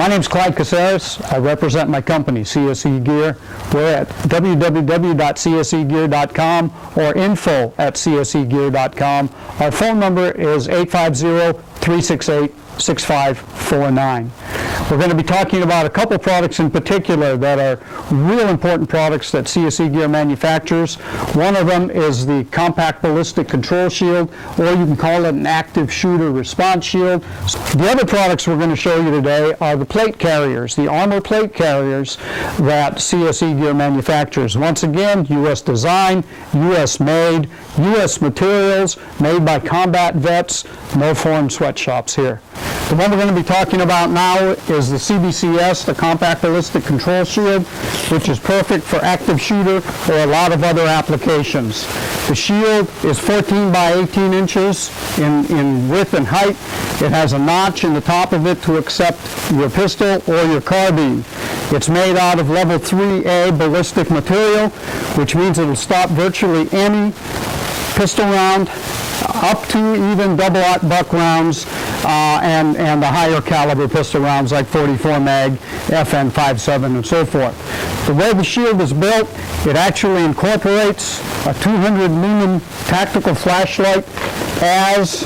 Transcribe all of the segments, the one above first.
My name's Clyde Caceres. I represent my company, CSE Gear. We're at www.csegear.com or info@csegear.com. Our phone number is 850-368-6549. We're going to be talking about a couple products in particular that are real important products that CSE Gear manufactures. One of them is the Compact Ballistic Control Shield, or you can call it an Active Shooter Response Shield. The other products we're going to show you today are the plate carriers, the armor plate carriers that CSE Gear manufactures. Once again, U.S. design, U.S. made, U.S. materials, made by combat vets, no foreign sweatshops here. The one we're going to be talking about now is the CBCS, the Compact Ballistic Control Shield, which is perfect for active shooter or a lot of other applications. The shield is 14 by 18 inches in width and height. It has a notch in the top of it to accept your pistol or your carbine. It's made out of level 3A ballistic material, which means it will stop virtually any pistol round, up to even double-aught buck rounds, and the higher caliber pistol rounds like 44 mag, FN 5.7, and so forth. The way the shield is built, it actually incorporates a 200 lumen tactical flashlight as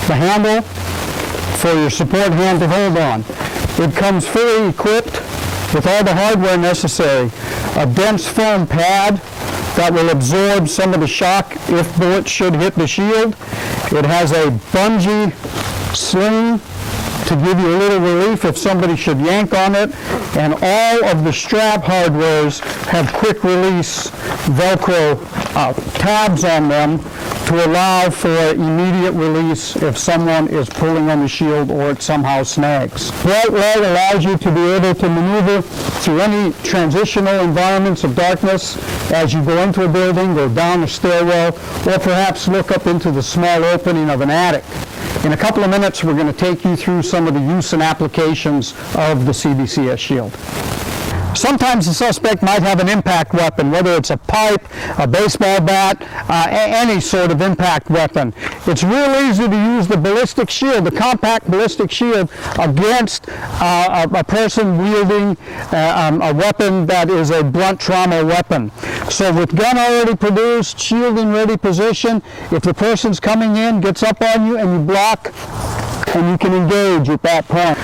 the handle for your support hand to hold on. It comes fully equipped with all the hardware necessary. A dense foam pad that will absorb some of the shock if bullets should hit the shield. It has a bungee sling to give you a little relief if somebody should yank on it, and all of the strap hardwares have quick release Velcro tabs on them to allow for immediate release if someone is pulling on the shield or it somehow snags. Bright light allows you to be able to maneuver through any transitional environments of darkness as you go into a building, go down a stairwell, or perhaps look up into the small opening of an attic. In a couple of minutes, we're going to take you through some of the use and applications of the CBCS shield. Sometimes the suspect might have an impact weapon, whether it's a pipe, a baseball bat, any sort of impact weapon. It's real easy to use the ballistic shield, the compact ballistic shield, against a person wielding a weapon that is a blunt trauma weapon. So with gun already produced, shield in ready position, if the person's coming in, gets up on you, and you block, and you can engage at that point.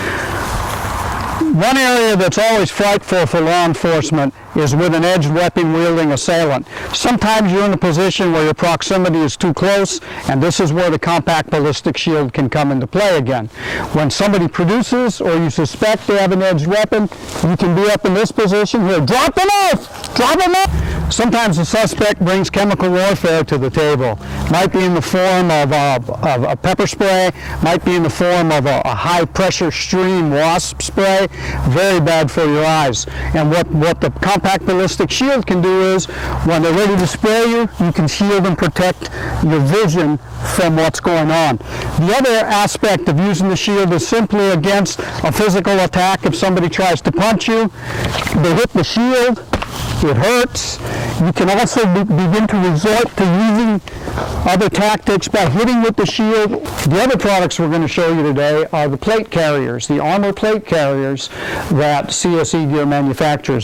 One area that's always frightful for law enforcement is with an edged weapon wielding assailant. Sometimes you're in a position where your proximity is too close, and this is where the compact ballistic shield can come into play again. When somebody produces or you suspect they have an edged weapon, you can be up in this position here. Drop the knife! Drop the knife! Sometimes the suspect brings chemical warfare to the table. Might be in the form of a pepper spray, might be in the form of a high-pressure stream wasp spray. Very bad for your eyes. And what the compact ballistic shield can do is, when they're ready to spray you, you can shield and protect your vision from what's going on. The other aspect of using the shield is simply against a physical attack. If somebody tries to punch you, they hit the shield, it hurts. You can also begin to resort to using other tactics by hitting with the shield. The other products we're going to show you today are the plate carriers, the armor plate carriers that CSE Gear manufactures.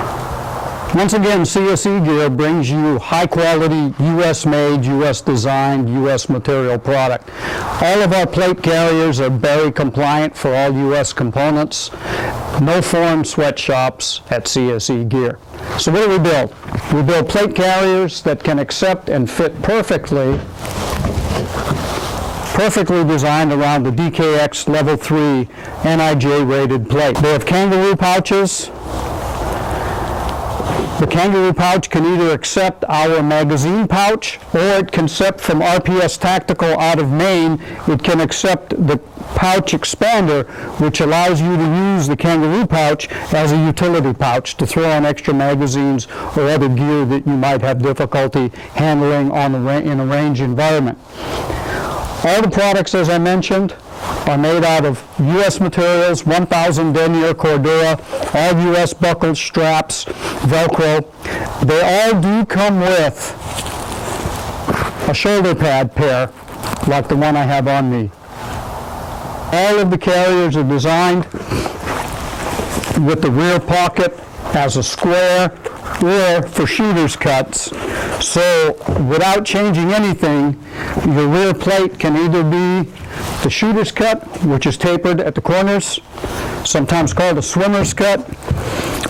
Once again, CSE Gear brings you high-quality, U.S.-made, U.S.-designed, U.S. material product. All of our plate carriers are Berry compliant for all U.S. components. No foreign sweatshops at CSE Gear. So what do we build? We build plate carriers that can accept and fit perfectly designed around the DKX Level 3 NIJ rated plate. They have kangaroo pouches. The kangaroo pouch can either accept our magazine pouch, or it can accept from RPS Tactical out of Maine. It can accept the pouch expander, which allows you to use the kangaroo pouch as a utility pouch to throw on extra magazines or other gear that you might have difficulty handling in a range environment. All the products, as I mentioned, are made out of U.S. materials, 1000 denier Cordura, all U.S. buckled straps, Velcro. They all do come with a shoulder pad pair, like the one I have on me. All of the carriers are designed with the rear pocket as a square or for shooter's cuts. So without changing anything, your rear plate can either be the shooter's cut, which is tapered at the corners, sometimes called a swimmer's cut,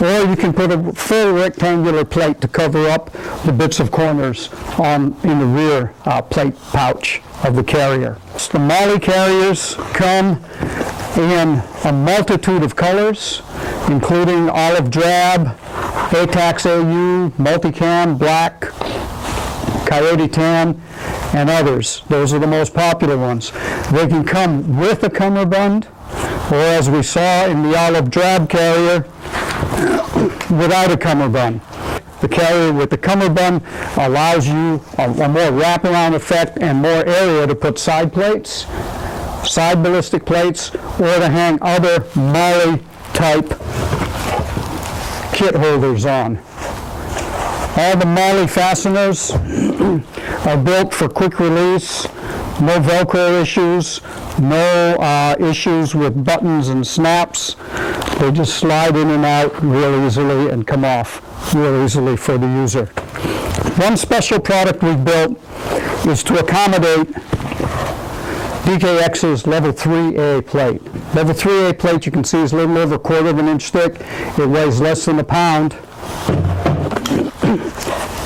or you can put a full rectangular plate to cover up the bits of corners in the rear plate pouch of the carrier. So the MOLLE carriers come in a multitude of colors, including olive drab, ATAX AU, multicam, black, coyote tan, and others. Those are the most popular ones. They can come with a cummerbund, or as we saw in the olive drab carrier, without a cummerbund. The carrier with the cummerbund allows you a more wraparound effect and more area to put side plates, side ballistic plates, or to hang other MOLLE type kit holders on. All the MOLLE fasteners are built for quick release, no Velcro issues, no issues with buttons and snaps. They just slide in and out real easily and come off real easily for the user. One special product we've built is to accommodate DKX's level 3A plate. Level 3A plate, you can see, is a little over 1/4 of an inch thick. It weighs less than a pound.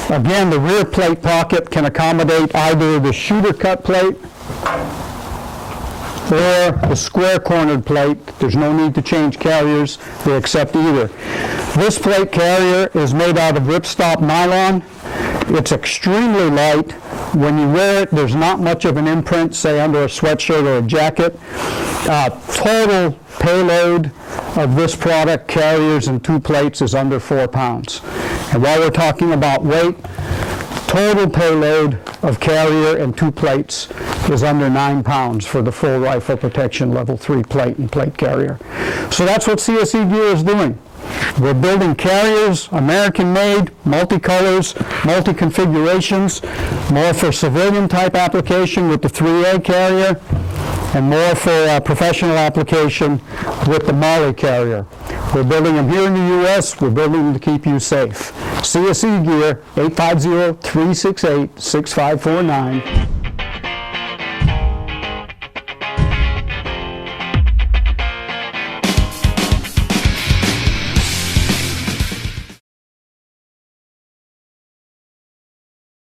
Again, the rear plate pocket can accommodate either the shooter cut plate or the square cornered plate. There's no need to change carriers. They accept either. This plate carrier is made out of ripstop nylon. It's extremely light. When you wear it, there's not much of an imprint, say under a sweatshirt or a jacket. Total payload of this product, carriers and 2 plates, is under 4 pounds. And while we're talking about weight, total payload of carrier and 2 plates is under 9 pounds for the full rifle protection level 3 plate and plate carrier. So that's what CSE Gear is doing. We're building carriers, American-made, multicolors, multi-configurations, more for civilian type application with the 3A carrier, and more for professional application with the MOLLE carrier. We're building them here in the U.S. We're building them to keep you safe. CSE Gear, 850-368-6549.